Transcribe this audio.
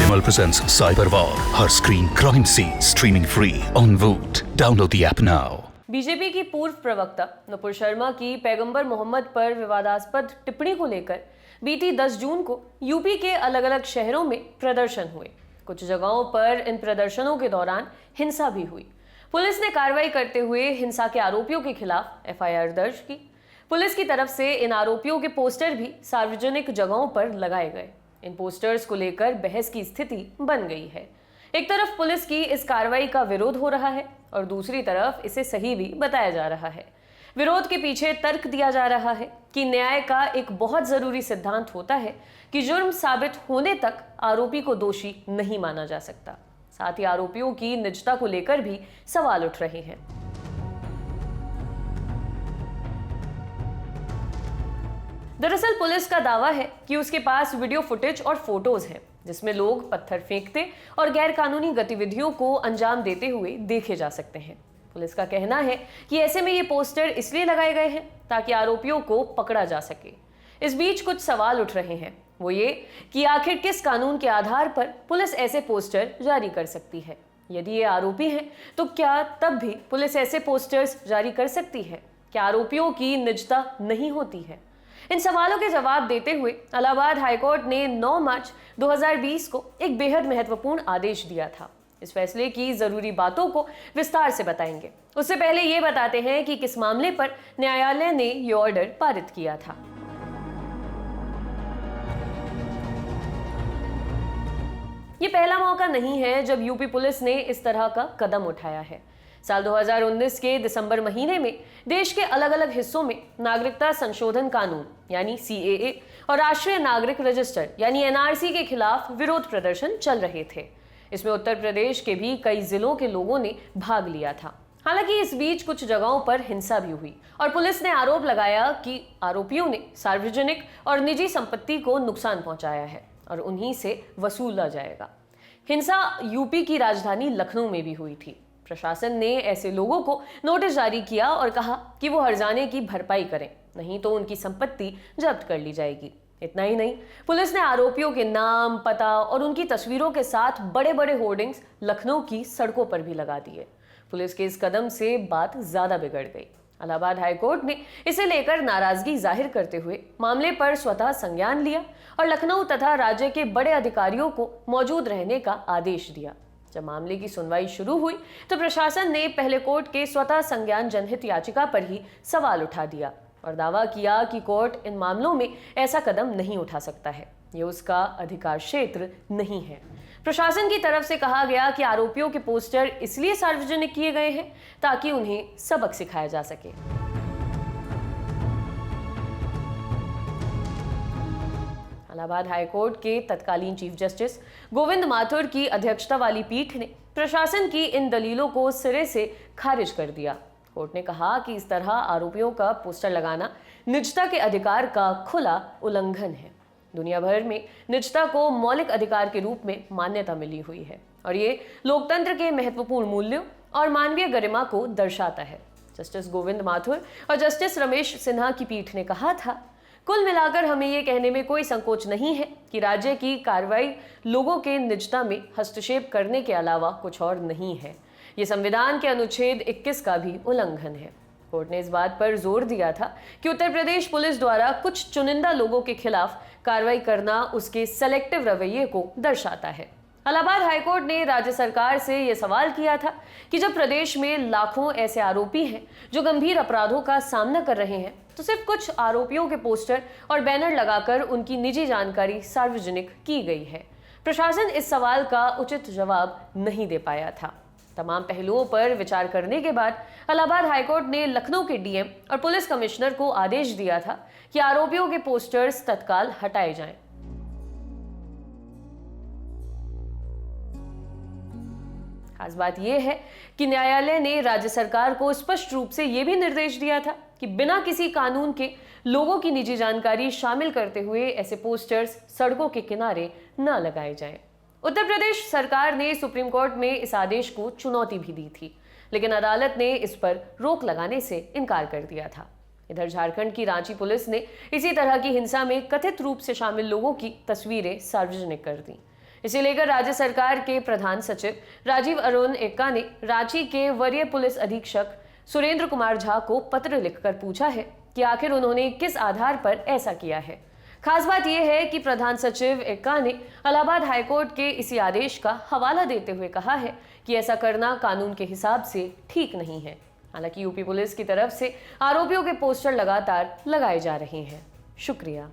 Minimal presents Cyber War. Her screen crime scene streaming free on Voot. Download the app now. BJP की पूर्व प्रवक्ता नुपुर शर्मा की पैगंबर मोहम्मद पर विवादास्पद टिप्पणी को लेकर बीती 10 जून को यूपी के अलग अलग शहरों में प्रदर्शन हुए। कुछ जगहों पर इन प्रदर्शनों के दौरान हिंसा भी हुई। पुलिस ने कार्रवाई करते हुए हिंसा के आरोपियों के खिलाफ एफआईआर दर्ज की। पुलिस की तरफ से इन आरोपियों के पोस्टर भी सार्वजनिक जगहों पर लगाए गए। इन पोस्टर्स को लेकर बहस की स्थिति बन गई है। एक तरफ पुलिस की इस कार्रवाई का विरोध हो रहा है और दूसरी तरफ इसे सही भी बताया जा रहा है। विरोध के पीछे तर्क दिया जा रहा है कि न्याय का एक बहुत जरूरी सिद्धांत होता है कि जुर्म साबित होने तक आरोपी को दोषी नहीं माना जा सकता। साथ ही आरोपियों की निजता को लेकर भी सवाल उठ रहे हैं। दरअसल पुलिस का दावा है कि उसके पास वीडियो फुटेज और फोटोज हैं जिसमें लोग पत्थर फेंकते और गैरकानूनी गतिविधियों को अंजाम देते हुए देखे जा सकते हैं। पुलिस का कहना है कि ऐसे में ये पोस्टर इसलिए लगाए गए हैं ताकि आरोपियों को पकड़ा जा सके। इस बीच कुछ सवाल उठ रहे हैं, वो ये कि आखिर किस कानून के आधार पर पुलिस ऐसे पोस्टर जारी कर सकती है। यदि ये आरोपी हैं तो क्या तब भी पुलिस ऐसे पोस्टर्स जारी कर सकती है? क्या आरोपियों की निजता नहीं होती है? इन सवालों के जवाब देते हुए इलाहाबाद हाईकोर्ट ने 9 मार्च 2020 को एक बेहद महत्वपूर्ण आदेश दिया था। इस फैसले की जरूरी बातों को विस्तार से बताएंगे। उससे पहले ये बताते हैं कि किस मामले पर न्यायालय ने ये ऑर्डर पारित किया था। ये पहला मौका नहीं है जब यूपी पुलिस ने इस तरह का कदम उठाया है। साल 2019 के दिसंबर महीने में देश के अलग अलग हिस्सों में नागरिकता संशोधन कानून यानी CAA और राष्ट्रीय नागरिक रजिस्टर यानी NRC के खिलाफ विरोध प्रदर्शन चल रहे थे। इसमें उत्तर प्रदेश के भी कई जिलों के लोगों ने भाग लिया था। हालांकि इस बीच कुछ जगहों पर हिंसा भी हुई और पुलिस ने आरोप लगाया कि आरोपियों ने सार्वजनिक और निजी संपत्ति को नुकसान पहुंचाया है और उन्हीं से वसूला जाएगा। हिंसा यूपी की राजधानी लखनऊ में भी हुई थी। प्रशासन ने ऐसे लोगों को नोटिस जारी किया और कहा कि वो हर्जाने की भरपाई करें, नहीं तो उनकी संपत्ति जब्त कर ली जाएगी। इतना ही नहीं, पुलिस ने आरोपियों के नाम, पता और उनकी तस्वीरों के साथ बड़े बड़े होर्डिंग्स लखनऊ की सड़कों पर भी लगा दिए। पुलिस के इस कदम से बात ज्यादा बिगड़ गई। इलाहाबाद हाईकोर्ट ने इसे लेकर नाराजगी जाहिर करते हुए मामले पर स्वतः संज्ञान लिया और लखनऊ तथा राज्य के बड़े अधिकारियों को मौजूद रहने का आदेश दिया। जब मामले की सुनवाई शुरू हुई तो प्रशासन ने पहले कोर्ट के स्वतः संज्ञान जनहित याचिका पर ही सवाल उठा दिया और दावा किया कि कोर्ट इन मामलों में ऐसा कदम नहीं उठा सकता है, ये उसका अधिकार क्षेत्र नहीं है। प्रशासन की तरफ से कहा गया कि आरोपियों के पोस्टर इसलिए सार्वजनिक किए गए हैं ताकि उन्हें सबक सिखाया जा सके। इलाहाबाद हाईकोर्ट के तत्कालीन चीफ जस्टिस गोविंद माथुर की अध्यक्षता वाली पीठ ने प्रशासन की इन दलीलों को सिरे से खारिज कर दिया। कोर्ट ने कहा कि इस तरह आरोपियों का पोस्टर लगाना निजता के अधिकार का खुला उल्लंघन है। दुनिया भर में निजता को मौलिक अधिकार के रूप में मान्यता मिली हुई है और ये लोकतंत्र के महत्वपूर्ण मूल्यों और मानवीय गरिमा को दर्शाता है। जस्टिस गोविंद माथुर और जस्टिस रमेश सिन्हा की पीठ ने कहा था, कुल मिलाकर हमें ये कहने में कोई संकोच नहीं है कि राज्य की कार्रवाई लोगों के निजता में हस्तक्षेप करने के अलावा कुछ और नहीं है। ये संविधान के अनुच्छेद 21 का भी उल्लंघन है। कोर्ट ने इस बात पर जोर दिया था कि उत्तर प्रदेश पुलिस द्वारा कुछ चुनिंदा लोगों के खिलाफ कार्रवाई करना उसके सेलेक्टिव रवैये को दर्शाता है। इलाहाबाद हाईकोर्ट ने राज्य सरकार से यह सवाल किया था कि जब प्रदेश में लाखों ऐसे आरोपी हैं जो गंभीर अपराधों का सामना कर रहे हैं, तो सिर्फ कुछ आरोपियों के पोस्टर और बैनर लगाकर उनकी निजी जानकारी सार्वजनिक की गई है। प्रशासन इस सवाल का उचित जवाब नहीं दे पाया था। तमाम पहलुओं पर विचार करने के बाद इलाहाबाद हाईकोर्ट ने लखनऊ के डीएम और पुलिस कमिश्नर को आदेश दिया था कि आरोपियों के पोस्टर्स तत्काल हटाए जाएं। खास बात यह है कि न्यायालय ने राज्य सरकार को स्पष्ट रूप से यह भी निर्देश दिया था कि बिना किसी कानून के लोगों की निजी जानकारी शामिल करते हुए ऐसे पोस्टर्स सड़कों के किनारे न लगाए जाएं। उत्तर प्रदेश सरकार ने सुप्रीम कोर्ट में इस आदेश को चुनौती भी दी थी, लेकिन अदालत ने इस पर रोक लगाने से इनकार कर दिया था। इधर झारखंड की रांची पुलिस ने इसी तरह की हिंसा में कथित रूप से शामिल लोगों की तस्वीरें सार्वजनिक कर दी। इसे लेकर राज्य सरकार के प्रधान सचिव राजीव अरुण एक्का ने रांची के वरीय पुलिस अधीक्षक सुरेंद्र कुमार झा को पत्र लिखकर पूछा है कि आखिर उन्होंने किस आधार पर ऐसा किया है। खास बात यह है कि प्रधान सचिव एक्का ने इलाहाबाद हाईकोर्ट के इसी आदेश का हवाला देते हुए कहा है कि ऐसा करना कानून के हिसाब से ठीक नहीं है। हालांकि यूपी पुलिस की तरफ से आरोपियों के पोस्टर लगातार लगाए जा रहे हैं। शुक्रिया।